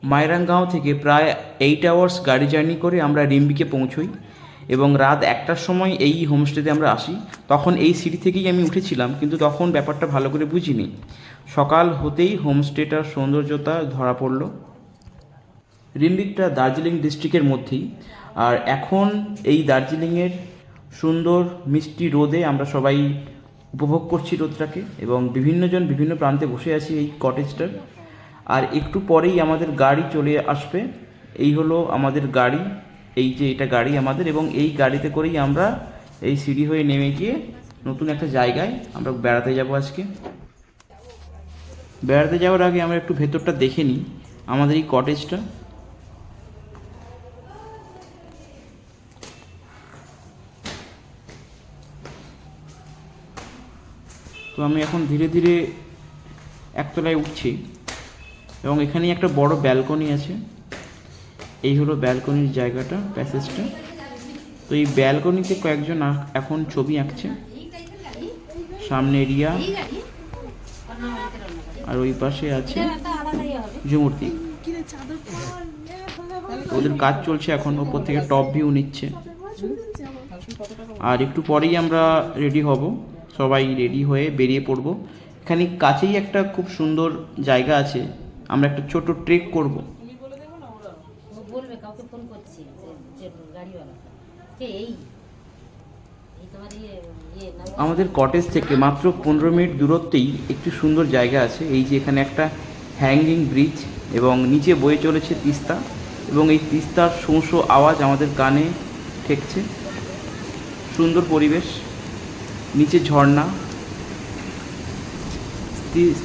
মাইরাংগাঁও থেকে প্রায় 8 আওয়ার্স গাড়ি জার্নি করে আমরা রিম্বিকে পৌঁছই এবং রাত 1টার সময় এই হোমস্টেতে আমরা আসি। তখন এই সিঁড়ি থেকেই আমি উঠেছিলাম, কিন্তু তখন ব্যাপারটা ভালো করে বুঝিনি। সকাল হতেই হোমস্টেটার সৌন্দর্যতা ধরা পড়ল। রিম্বিকটা দার্জিলিং ডিস্ট্রিক্টের মধ্যেই, আর এখন এই দার্জিলিংয়ের সুন্দর মিষ্টি রোদে আমরা সবাই উপভোগ করছি রোদটাকে, এবং বিভিন্নজন বিভিন্ন প্রান্তে বসে আছি এই কটেজটার। আর একটু পরেই আমাদের গাড়ি চলে আসবে। এই হলো আমাদের গাড়ি, এই যে এটা গাড়ি আমাদের, এবং এই গাড়িতে করেই আমরা এই সিঁড়ি হয়ে নেমে গিয়ে নতুন একটা জায়গায় আমরা বেড়াতে যাব আজকে। বেড়াতে যাওয়ার আগে আমরা একটু ভেতরটা দেখে নিই আমাদের এই কটেজটা। তো আমি এখন ধীরে ধীরে একতলায় উঠছি, এবং এখানেই একটা বড় ব্যালকনি আছে। এই হলো ব্যালকনির জায়গাটা, প্যাসেজটা। তো এই ব্যালকনিতে কয়েকজন এখন ছবি আঁকছে। সামনে রিয়া, আর ওই পাশে আছে ঝুমূর্তি। ওদের কাজ চলছে এখন, ওপর থেকে টপ ভিউ নিচ্ছে। আর একটু পরেই আমরা রেডি হব, সবাই রেডি হয়ে বেরিয়ে পড়ব। এখানে কাছেই একটা খুব সুন্দর জায়গা আছে, আমরা একটা ছোট ট্রেক করব। আমাদের কটেজ থেকে মাত্র 15 মিনিট দূরত্বেই একটি সুন্দর জায়গা আছে। এই যে এখানে একটা হ্যাঙ্গিং ব্রিজ, এবং নিচে বয়ে চলেছে তিস্তা, এবং এই তিস্তার শোঁ শোঁ আওয়াজ আমাদের কানে ঠেকছে। সুন্দর পরিবেশ, নিচে ঝর্ণা,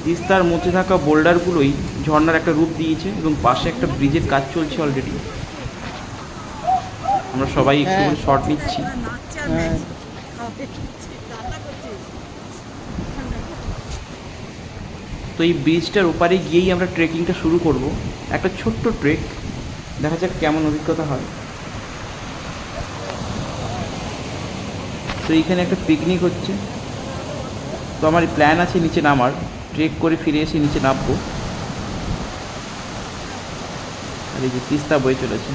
তিস্তার মধ্যে থাকা বোল্ডারগুলোই ঝর্ণার একটা রূপ দিয়েছে, এবং পাশে একটা ব্রিজের কাজ চলছে অলরেডি। আমরা সবাই একটু করে শর্ট নিচ্ছি। তো এই ব্রিজটার ওপারে গিয়েই আমরা ট্রেকিংটা শুরু করব, একটা ছোট্ট ট্রেক। দেখা যাক কেমন অভিজ্ঞতা হয়। তো এইখানে একটা পিকনিক হচ্ছে। তো আমার প্ল্যান আছে নিচে নামার, ট্রেক করে ফিরে এসে নিচে নামবো। আর এই যে তিস্তা বয়ে চলেছে।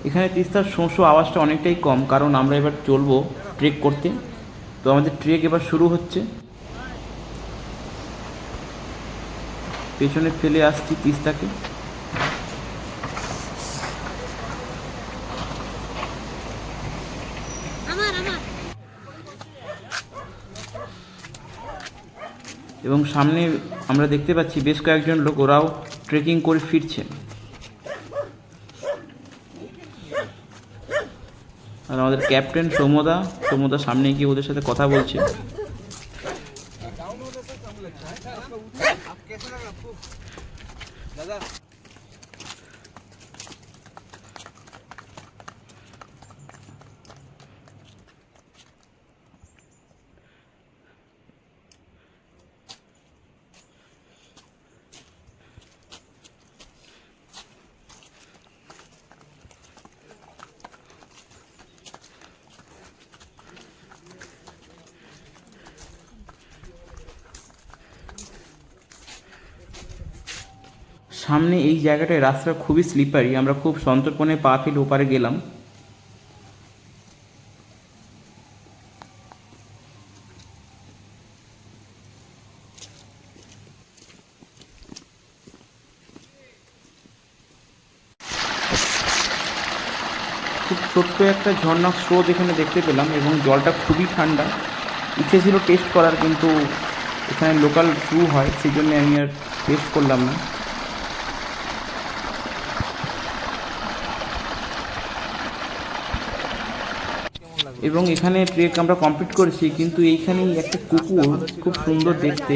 এখানে তিস্তার শোঁ শোঁ আওয়াজটা অনেকটাই কম, কারণ আমরা এবার চলবো ট্রেক করতে। তো আমাদের ট্রেক এবার শুরু হচ্ছে। পেছনে ফেলে আসছি তিস্তাকে। এবং সামনে আমরা দেখতে পাচ্ছি বেশ কয়েকজন লোক, ওরাও ট্রেকিং করে ফিরছে। আর আমাদের ক্যাপ্টেন সৌমদা সামনে গিয়ে ওদের সাথে কথা বলছে। সামনে এই জায়গাটায় রাস্তা খুবই স্লিপারি, আমরা খুব সন্তর্পণে পা ফেলে ওপারে গেলাম। খুব ছোট্ট একটা ঝর্ণার স্রোত এখানে দেখতে পেলাম, এবং জলটা খুবই ঠান্ডা। ইচ্ছে ছিল টেস্ট করার, কিন্তু এখানে লোকাল ফ্লু হয়, সেই জন্য আমি আর টেস্ট করলাম না। এবং এখানে ট্রেক আমরা কমপ্লিট করেছি, কিন্তু এইখানেই একটা কুকুর খুব সুন্দর দেখতে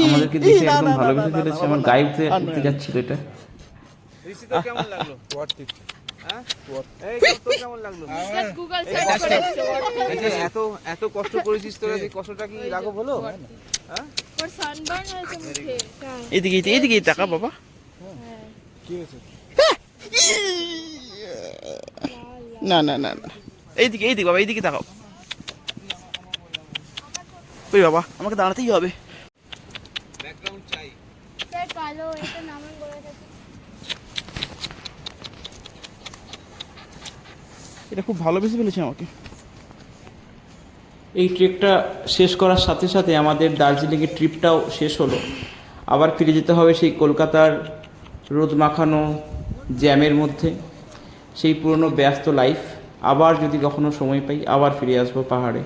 আমাদেরকে দেখে একদম ভালোবেসে ফেলেছে। আমার গায়ে উঠতে যাচ্ছিল এটা। এই তোর কেমন লাগলো? গুগল সার্চ করে এই যে এত কষ্ট করেছিস তোরা, এই কষ্টটা কি লাঘব হলো? হ্যাঁ, ওর সানবার্ন হয়েছে মুখে। এদিকে তাকা বাবা। কি হয়েছে? না না না না, এইদিকে বাবা, এইদিকে তাকাও। ওই বাবা, আমাকে দাঁড়াতেই হবে। ব্যাকগ্রাউন্ড চাই। স্যার কালো এটা নামের বলে থাকে। এটা খুব ভালোবেসে ফেলেছে আমাকে। এই ট্রেকটা শেষ করার সাথে সাথে আমাদের দার্জিলিংয়ের ট্রিপটাও শেষ হলো। আবার ফিরে যেতে হবে সেই কলকাতার রোদ মাখানো জ্যামের মধ্যে, সেই পুরনো ব্যস্ত লাইফ। আবার যদি কখনো সময় পাই আবার ফিরে আসবো পাহাড়ে।